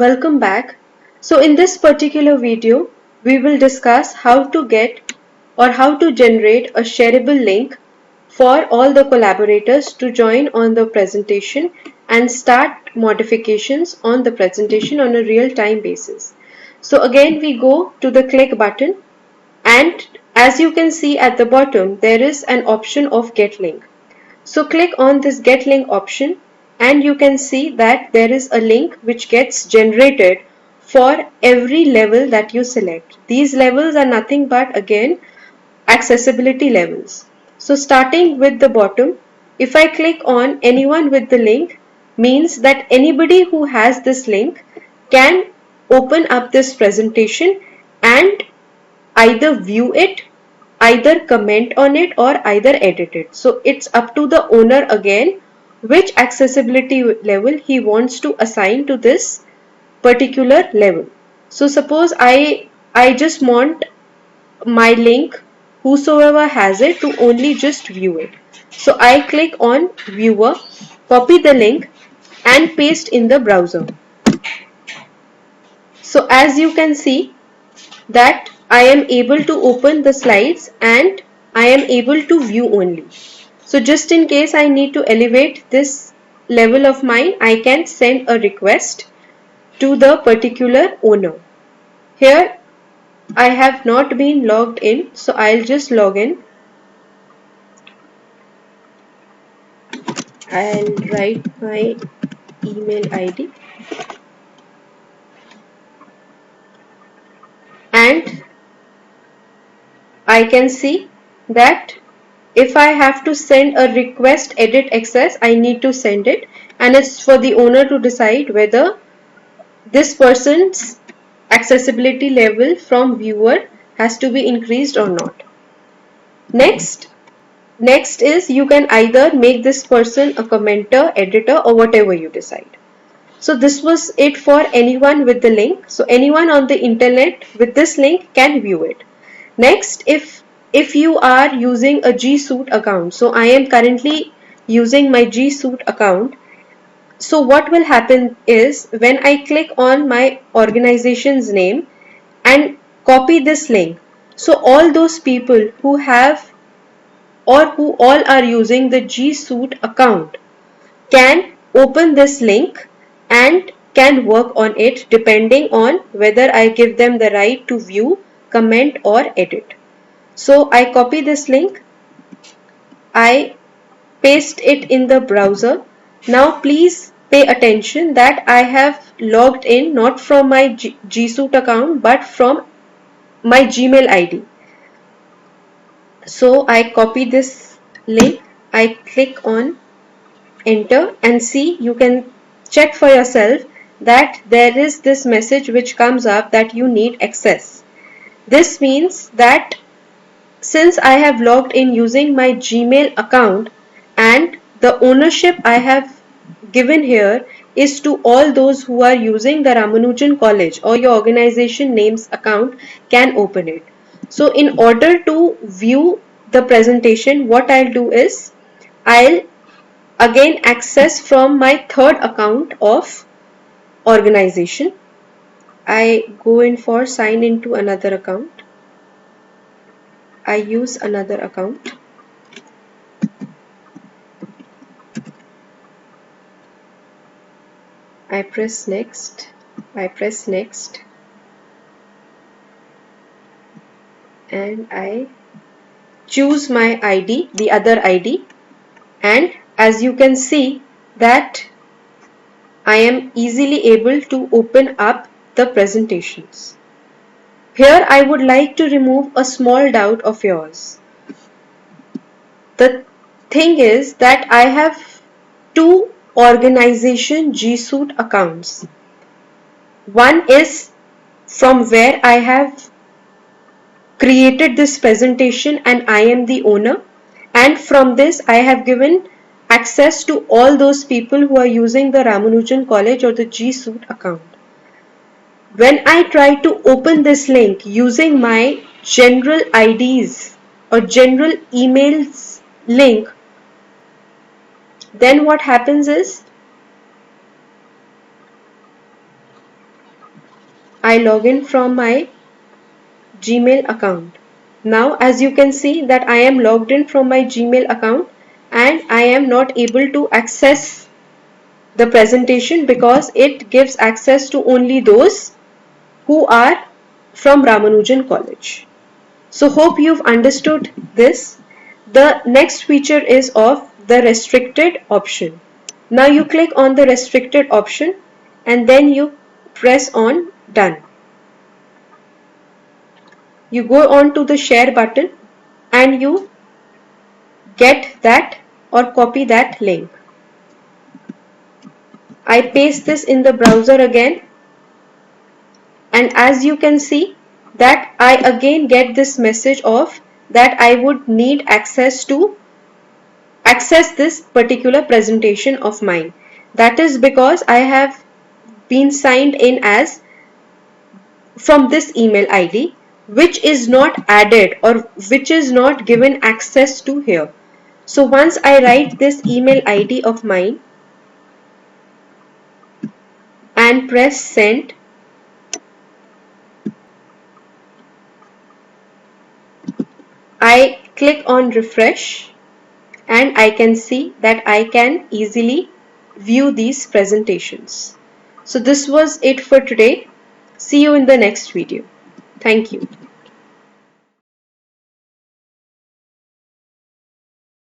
Welcome back. So in this particular video, we will discuss how to get or how to generate a shareable link for all the collaborators to join on the presentation and start modifications on the presentation on a real-time basis. So again, we go to the click button, and as you can see at the bottom, there is an option of get link. So click on this get link option and you can see that there is a link which gets generated for every level that you select. These levels are nothing but again accessibility levels. So starting with the bottom, if I click on anyone with the link, means that anybody who has this link can open up this presentation and either view it, either comment on it, or either edit it. So it's up to the owner again which accessibility level he wants to assign to this particular level. So suppose I just want my link, whosoever has it, to only just view it. So I click on viewer, copy the link and paste in the browser. So as you can see that I am able to open the slides and I am able to view only. So just in case I need to elevate this level of mine, I can send a request to the particular owner. Here I have not been logged in, so I'll just log in. I'll write my email ID and I can see that if I have to send a request edit access, I need to send it, and it's for the owner to decide whether this person's accessibility level from viewer has to be increased or not. Next is you can either make this person a commenter, editor, or whatever you decide. So this was it for anyone with the link. So anyone on the internet with this link can view it. Next, if you are using a G Suite account, so I am currently using my G Suite account. So what will happen is when I click on my organization's name and copy this link, so all those people who have or who all are using the G Suite account can open this link and can work on it depending on whether I give them the right to view, comment or edit. So I copy this link, I paste it in the browser. Now please pay attention that I have logged in not from my G Suite account but from my Gmail ID. So I copy this link, I click on enter and see, you can check for yourself that there is this message which comes up that you need access. This means that since I have logged in using my Gmail account and the ownership I have given here is to all those who are using the Ramanujan College or your organization name's account can open it. So in order to view the presentation, what I'll do is I'll again access from my third account of organization. I go in for sign into another account. I use another account. I press next. I press next. And I choose my ID, the other ID. And as you can see that I am easily able to open up the presentations. Here I would like to remove a small doubt of yours. The thing is that I have two organization G Suite accounts. One is from where I have created this presentation and I am the owner, and from this I have given access to all those people who are using the Ramanujan College or the G Suite account. When I try to open this link using my general IDs or general emails link, then what happens is I log in from my Gmail account. Now as you can see that I am logged in from my Gmail account and I am not able to access the presentation because it gives access to only those who are from Ramanujan College. So hope you've understood this. The next feature is of the restricted option. Now you click on the restricted option and then you press on done. You go on to the share button and you get that or copy that link. I paste this in the browser again, and as you can see that I again get this message of that I would need access to access this particular presentation of mine. That is because I have been signed in as from this email ID, which is not added or which is not given access to here. So once I write this email ID of mine and press send, I click on refresh and I can see that I can easily view these presentations. So this was it for today. See you in the next video. Thank you.